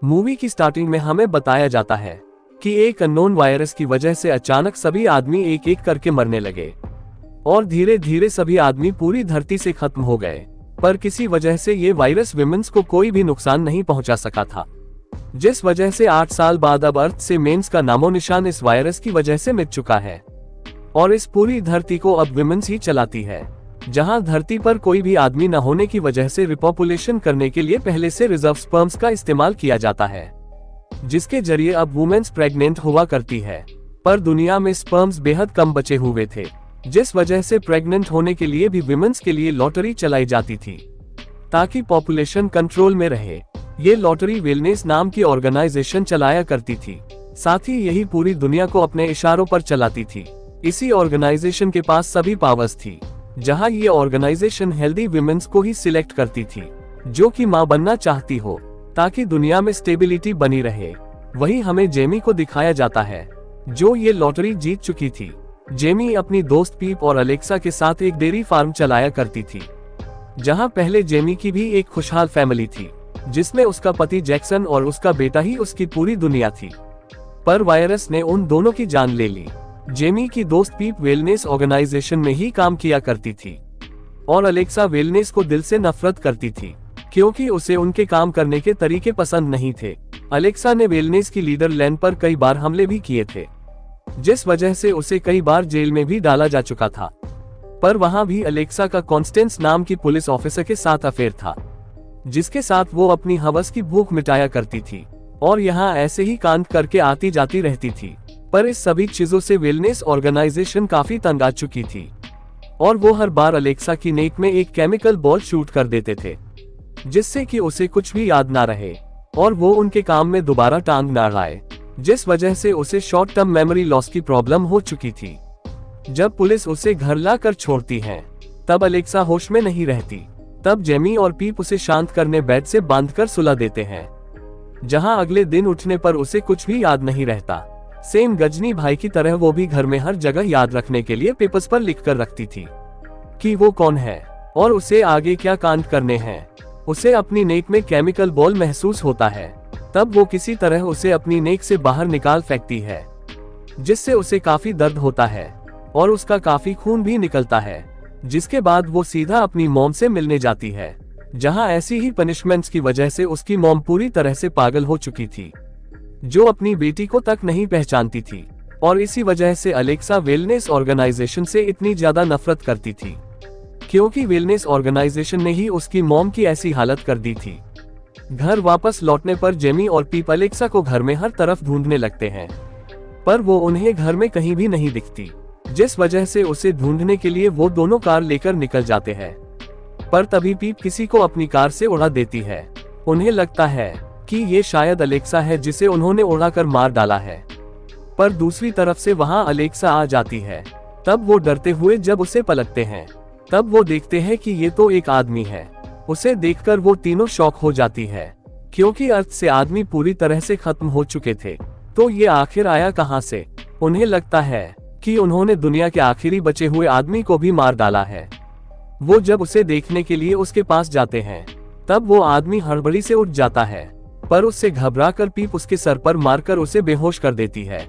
Movie की starting में हमें बताया जाता है कि एक अननोन वायरस की वजह से अचानक सभी आदमी एक एक करके मरने लगे और धीरे धीरे सभी आदमी पूरी धरती से खत्म हो गए। पर किसी वजह से ये वायरस विमेंस को कोई भी नुकसान नहीं पहुंचा सका था, जिस वजह से 8 साल बाद अब अर्थ से मेंस का नामो निशान इस वायरस की वजह से मिट चुका है और इस पूरी धरती को अब विमेंस ही चलाती है। जहां धरती पर कोई भी आदमी न होने की वजह से रिपॉपुलेशन करने के लिए पहले से रिजर्व स्पर्म्स का इस्तेमाल किया जाता है, जिसके जरिए अब वुमेन्स प्रेग्नेंट हुआ करती है। पर दुनिया में स्पर्म्स बेहद कम बचे हुए थे, जिस वजह से प्रेग्नेंट होने के लिए भी विमेन्स के लिए लॉटरी चलाई जाती थी ताकि पॉपुलेशन कंट्रोल में रहे। ये लॉटरी वेलनेस नाम की ऑर्गेनाइजेशन चलाया करती थी, साथ ही यही पूरी दुनिया को अपने इशारों पर चलाती थी। इसी ऑर्गेनाइजेशन के पास सभी पावर्स थी, जहां ये ऑर्गेनाइजेशन हेल्दी विमेन्स को ही सिलेक्ट करती थी जो कि मां बनना चाहती हो ताकि दुनिया में स्टेबिलिटी बनी रहे। वही हमें जेमी को दिखाया जाता है जो ये लॉटरी जीत चुकी थी। जेमी अपनी दोस्त पीप और अलेक्सा के साथ एक डेयरी फार्म चलाया करती थी, जहां पहले जेमी की भी एक खुशहाल फैमिली थी जिसमें उसका पति जैक्सन और उसका बेटा ही उसकी पूरी दुनिया थी। पर वायरस ने उन दोनों की जान ले ली। जेमी की दोस्त पीप वेलनेस ऑर्गेनाइजेशन में ही काम किया करती थी और अलेक्सा वेलनेस को दिल से नफरत करती थी क्योंकि उसे उनके काम करने के तरीके पसंद नहीं थे। अलेक्सा ने वेलनेस की लीडर लैन पर कई बार हमले भी किए थे, जिस वजह से उसे कई बार जेल में भी डाला जा चुका था। पर वहां भी अलेक्सा का कॉन्स्टेंस नाम की पुलिस ऑफिसर के साथ अफेयर था, जिसके साथ वो अपनी हवस की भूख मिटाया करती थी और यहाँ ऐसे ही कांड करके आती जाती रहती थी। पर इस सभी चीजों से वेलनेस ऑर्गेनाइजेशन काफी तंग आ चुकी थी और वो हर बार अलेक्सा की नेक में एक केमिकल बॉल शूट कर देते थे, जिससे कि उसे कुछ भी याद ना रहे और वो उनके काम में दोबारा टांग ना आए, जिस वजह से उसे शॉर्ट टर्म मेमोरी लॉस की प्रॉब्लम हो चुकी थी। जब पुलिस उसे घर लाकर छोड़ती है तब अलेक्सा होश में नहीं रहती। तब जेमी और पीप उसे शांत करने बेड से बांधकर सुला देते हैं, जहां अगले दिन उठने पर उसे कुछ भी याद नहीं रहता। सेम गजनी भाई की तरह वो भी घर में हर जगह याद रखने के लिए पेपर्स पर लिख कर रखती थी कि वो कौन है और उसे आगे क्या कांड करने हैं। उसे अपनी नेक में केमिकल बॉल महसूस होता है, तब वो किसी तरह उसे अपनी नेक से बाहर निकाल फेंकती है, जिससे उसे काफी दर्द होता है और उसका काफी खून भी निकलता है। जिसके बाद वो सीधा अपनी मॉम से मिलने जाती है, जहां ऐसी ही पनिशमेंट्स की वजह से उसकी मॉम पूरी तरह से पागल हो चुकी थी, जो अपनी बेटी को तक नहीं पहचानती थी और इसी वजह से अलेक्सा वेलनेस ऑर्गेनाइजेशन से इतनी ज्यादा नफरत करती थी क्योंकि वेलनेस ऑर्गेनाइजेशन ने ही उसकी मॉम की ऐसी हालत कर दी थी। घर वापस लौटने पर जेमी और पीप अलेक्सा को घर में हर तरफ ढूंढने लगते हैं, पर वो उन्हें घर में कहीं भी नहीं दिखती, जिस वजह से उसे ढूंढने के लिए वो दोनों कार लेकर निकल जाते हैं। पर तभी पीप किसी को अपनी कार से उड़ा देती है। उन्हें लगता है कि ये शायद अलेक्सा है जिसे उन्होंने उड़ाकर मार डाला है, पर दूसरी तरफ से वहां अलेक्सा आ जाती है। तब वो डरते हुए जब उसे पलटते हैं तब वो देखते हैं कि ये तो एक आदमी है। उसे देखकर वो तीनों शॉक हो जाती है क्योंकि अर्थ से आदमी पूरी तरह से खत्म हो चुके थे, तो ये आखिर आया कहां से। उन्हें लगता है कि उन्होंने दुनिया के आखिरी बचे हुए आदमी को भी मार डाला है। वो जब उसे देखने के लिए उसके पास जाते हैं तब वो आदमी हड़बड़ी से उठ जाता है, पर उससे घबराकर पीप उसके सर पर मारकर उसे बेहोश कर देती है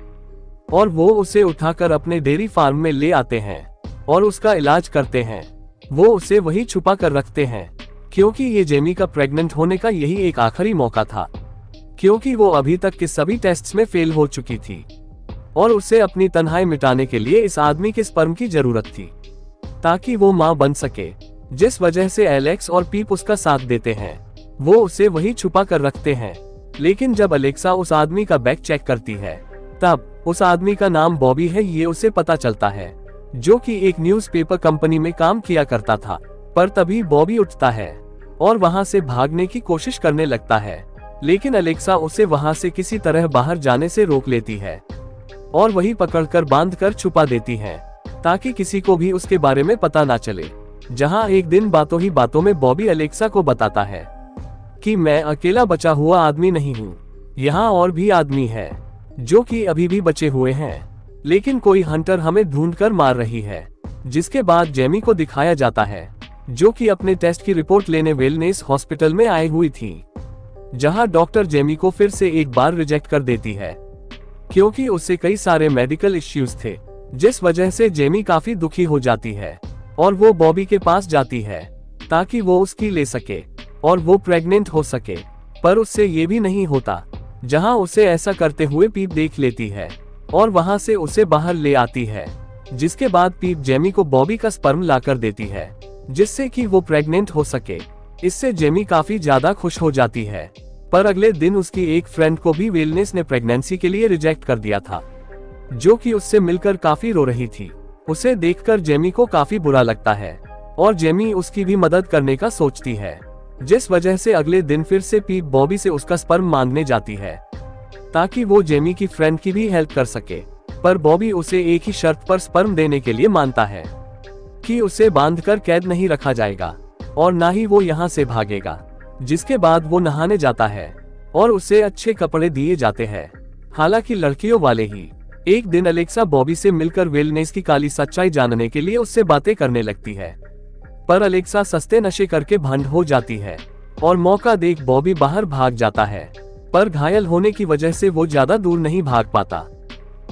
और वो उसे उठाकर अपने डेयरी फार्म में ले आते हैं और उसका इलाज करते हैं। वो उसे वही छुपा कर रखते हैं क्योंकि ये जेमी का प्रेग्नेंट होने का यही एक आखिरी मौका था, क्योंकि वो अभी तक के सभी टेस्ट्स में फेल हो चुकी थी और उसे अपनी तन्हाई मिटाने के लिए इस आदमी के स्पर्म की जरूरत थी ताकि वो मां बन सके, जिस वजह से एलेक्स और पीप उसका साथ देते हैं। वो उसे वही छुपा कर रखते हैं, लेकिन जब अलेक्सा उस आदमी का बैग चेक करती है तब उस आदमी का नाम बॉबी है, ये उसे पता चलता है, जो कि एक न्यूज़पेपर कंपनी में काम किया करता था। पर तभी बॉबी उठता है और वहां से भागने की कोशिश करने लगता है, लेकिन अलेक्सा उसे वहां से किसी तरह बाहर जाने से रोक लेती है और वही पकड़कर बांधकर छुपा देती है ताकि किसी को भी उसके बारे में पता ना चले। जहां एक दिन बातों ही बातों में बॉबी अलेक्सा को बताता है कि मैं अकेला बचा हुआ आदमी नहीं हूँ, यहाँ और भी आदमी है जो कि अभी भी बचे हुए हैं, लेकिन कोई हंटर हमें ढूंढकर मार रही है। जिसके बाद जेमी को दिखाया जाता है जो कि अपने टेस्ट की रिपोर्ट लेने वेलनेस हॉस्पिटल में आई हुई थी। जहां डॉक्टर जेमी को फिर से एक बार रिजेक्ट कर देती है, क्योंकि उससे कई सारे मेडिकल इश्यूज थे, जिस वजह से जेमी काफी दुखी हो जाती है और वो बॉबी के पास जाती है ताकि वो उसकी ले सके और वो प्रेग्नेंट हो सके। पर उससे ये भी नहीं होता, जहां उसे ऐसा करते हुए पीप देख लेती है और वहां से उसे बाहर ले आती है, जिसके बाद पीप जेमी को बॉबी का स्पर्म लाकर देती है जिससे कि वो प्रेग्नेंट हो सके। इससे जेमी काफी ज्यादा खुश हो जाती है। पर अगले दिन उसकी एक फ्रेंड को भी वेलनेस ने प्रेगनेंसी के लिए रिजेक्ट कर दिया था, जो कि उससे मिलकर काफी रो रही थी। उसे देखकर जेमी को काफी बुरा लगता है और जेमी उसकी भी मदद करने का सोचती है, जिस वजह से अगले दिन फिर से पीप बॉबी से उसका स्पर्म मांगने जाती है ताकि वो जेमी की फ्रेंड की भी हेल्प कर सके। पर बॉबी उसे एक ही शर्त पर स्पर्म देने के लिए मानता है कि उसे बांधकर कैद नहीं रखा जाएगा और ना ही वो यहाँ से भागेगा। जिसके बाद वो नहाने जाता है और उसे अच्छे कपड़े दिए जाते हैं। हालांकि लड़कियों वाले ही एक दिन अलेक्सा बॉबी से मिलकर वेलनेस की काली सच्चाई जानने के लिए उससे बातें करने लगती है, पर अलेक्सा सस्ते नशे करके भंड हो जाती है और मौका देख बॉबी बाहर भाग जाता है। पर घायल होने की वजह से वो ज्यादा दूर नहीं भाग पाता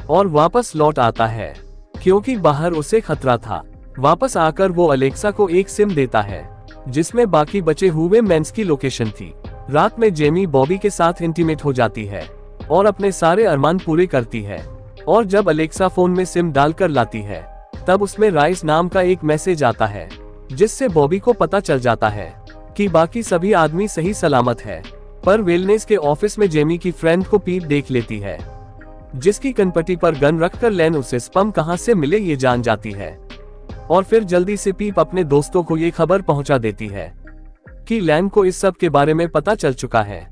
और वापस लौट आता है, क्योंकि बाहर उसे खतरा था। वापस आकर वो अलेक्सा को एक सिम देता है जिसमें बाकी बचे हुए मेंस की लोकेशन थी। रात में जेमी बॉबी के साथ इंटीमेट हो जाती है और अपने सारे अरमान पूरे करती है। और जब अलेक्सा फोन में सिम डालकर लाती है, तब उसमें राइस नाम का एक मैसेज आता है, जिससे बॉबी को पता चल जाता है कि बाकी सभी आदमी सही सलामत है। पर वेलनेस के ऑफिस में जेमी की फ्रेंड को पीप देख लेती है, जिसकी कनपटी पर गन रखकर लैन उसे स्पर्म कहां से मिले ये जान जाती है। और फिर जल्दी से पीप अपने दोस्तों को ये खबर पहुंचा देती है कि लैन को इस सब के बारे में पता चल चुका है।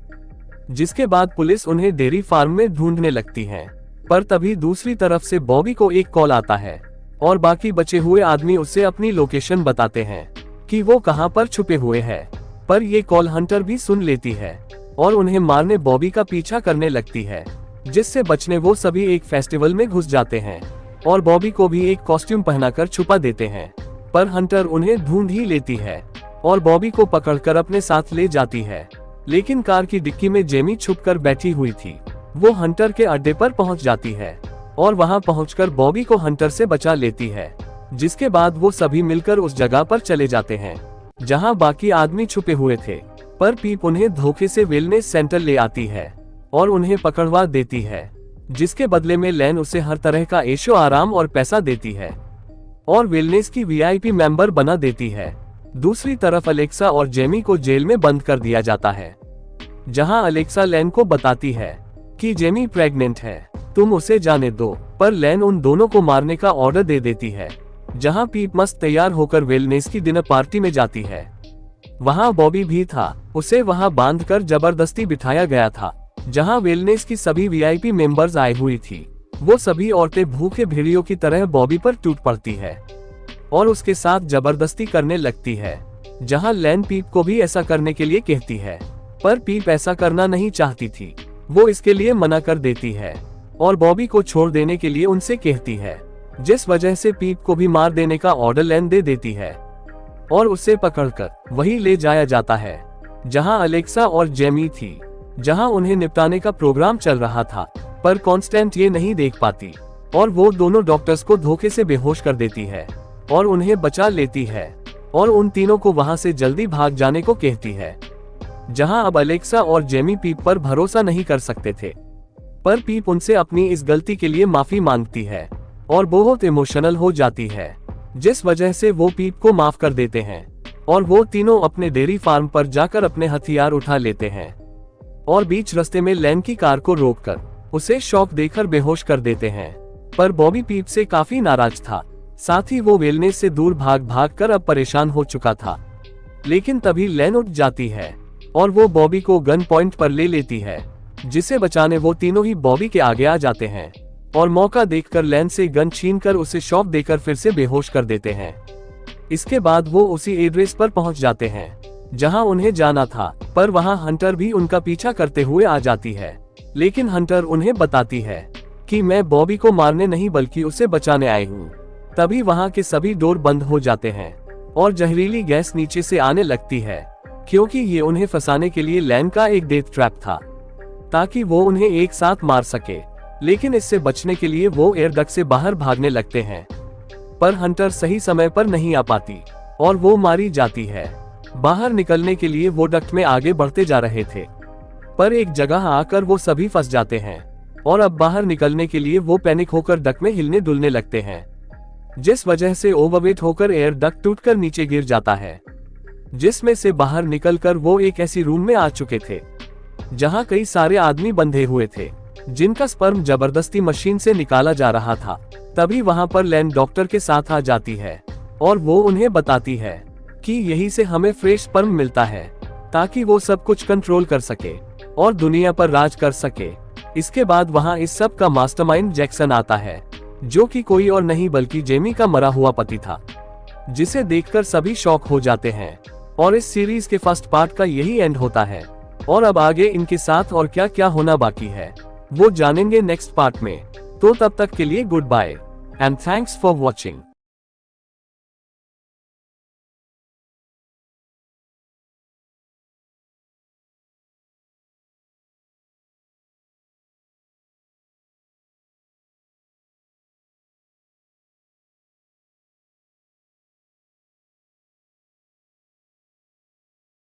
जिसके बाद पुलिस उन्हें डेयरी फार्म में ढूंढने लगती है। पर तभी दूसरी तरफ से बॉबी को एक कॉल आता है और बाकी बचे हुए आदमी उसे अपनी लोकेशन बताते हैं कि वो कहां पर छुपे हुए हैं। पर ये कॉल हंटर भी सुन लेती है और उन्हें मारने बॉबी का पीछा करने लगती है, जिससे बचने वो सभी एक फेस्टिवल में घुस जाते हैं और बॉबी को भी एक कॉस्ट्यूम पहनाकर छुपा देते हैं। पर हंटर उन्हें ढूंढ ही लेती है और बॉबी को पकड़कर अपने साथ ले जाती है। लेकिन कार की डिक्की में जेमी छुपकर बैठी हुई थी। वो हंटर के अड्डे पर पहुंच जाती है और वहां पहुंचकर बॉबी को हंटर से बचा लेती है। जिसके बाद वो सभी मिलकर उस जगह पर चले जाते हैं जहां बाकी आदमी छुपे हुए थे। पर पीप उन्हें धोखे से वेलनेस सेंटर ले आती है और उन्हें पकड़वा देती है, जिसके बदले में लैन उसे हर तरह का ऐशो आराम और पैसा देती है और वेलनेस की वीआईपी मेंबर बना देती है। दूसरी तरफ अलेक्सा और जेमी को जेल में बंद कर दिया जाता है, जहां अलेक्सा लैन को बताती है कि जेमी प्रेग्नेंट है, तुम उसे जाने दो। पर लैन उन दोनों को मारने का ऑर्डर दे देती है। जहां पीप मस्त तैयार होकर वेलनेस की डिनर पार्टी में जाती है। वहां बॉबी भी था, उसे वहां बांधकर जबरदस्ती बिठाया गया था। जहां वेलनेस की सभी वीआईपी मेंबर्स आई हुई थी। वो सभी औरतें भूखे भेड़ियों की तरह बॉबी पर टूट पड़ती है और उसके साथ जबरदस्ती करने लगती है। जहां लैन पीप को भी ऐसा करने के लिए कहती है, पर पीप ऐसा करना नहीं चाहती थी। वो इसके लिए मना कर देती है और बॉबी को छोड़ देने के लिए उनसे कहती है, जिस वजह से पीप को भी मार देने का ऑर्डर लैन दे देती है और उसे पकड़कर वही ले जाया जाता है जहां अलेक्सा और जेमी थी, जहां उन्हें निपटाने का प्रोग्राम चल रहा था। पर कॉन्स्टेंट ये नहीं देख पाती और वो दोनों डॉक्टर्स को धोखे से बेहोश कर देती है और उन्हें बचा लेती है और उन तीनों को वहां से जल्दी भाग जाने को कहती है। जहां अब अलेक्सा और जेमी पीप पर भरोसा नहीं कर सकते थे। पर पीप उनसे अपनी इस गलती के लिए माफी मांगती है और बहुत इमोशनल हो जाती है, जिस वजह से वो पीप को माफ कर देते हैं और वो तीनों अपने डेयरी फार्म पर जाकर अपने हथियार उठा लेते हैं और बीच रास्ते में लैन की कार को रोककर उसे शॉक देकर बेहोश कर देते हैं। पर बॉबी पीप से काफी नाराज था, साथ ही वो वेलनेस से दूर भाग भाग कर अब परेशान हो चुका था। लेकिन तभी लैन उठ जाती है और वो बॉबी को गन पॉइंट पर ले लेती है, जिसे बचाने वो तीनों ही बॉबी के आगे आ जाते हैं और मौका देखकर लैन से गन छीनकर उसे शॉक देकर फिर से बेहोश कर देते हैं। इसके बाद वो उसी एड्रेस पर पहुंच जाते हैं जहां उन्हें जाना था। पर वहां हंटर भी उनका पीछा करते हुए आ जाती है। लेकिन हंटर उन्हें बताती है कि मैं बॉबी को मारने नहीं बल्कि उसे बचाने आई हूँ। तभी वहां के सभी डोर बंद हो जाते हैं और जहरीली गैस नीचे से आने लगती है, क्योंकि ये उन्हें फंसाने के लिए लैन का एक डेथ ट्रैप था, ताकि वो उन्हें एक साथ मार सके। लेकिन इससे बचने के लिए वो एयर डक्ट से बाहर भागने लगते हैं, पर हंटर सही समय पर नहीं आ पाती और वो मारी जाती है। बाहर निकलने के लिए वो डक्ट में आगे बढ़ते जा रहे थे, पर एक जगह आकर वो सभी फंस जाते हैं और अब बाहर निकलने के लिए वो पैनिक होकर डक्ट में हिलने डुलने लगते हैं, जिस वजह से ओवरवेट होकर एयर डक्ट टूटकर नीचे गिर जाता है, जिसमें से बाहर निकलकर वो एक ऐसी रूम में आ चुके थे जहां कई सारे आदमी बंधे हुए थे, जिनका स्पर्म जबरदस्ती मशीन से निकाला जा रहा था। तभी वहां पर लैन डॉक्टर के साथ आ जाती है और वो उन्हें बताती है कि यहीं से हमें फ्रेश स्पर्म मिलता है, ताकि वो सब कुछ कंट्रोल कर सके और दुनिया पर राज कर सके। इसके बाद वहां इस सब का मास्टरमाइंड जैक्सन आता है, जो कि कोई और नहीं बल्कि जेमी का मरा हुआ पति था, जिसे देखकर सभी शॉक हो जाते हैं। और इस सीरीज के फर्स्ट पार्ट का यही एंड होता है और अब आगे इनके साथ और क्या क्या होना बाकी है वो जानेंगे नेक्स्ट पार्ट में। तो तब तक के लिए goodbye and thanks for watching.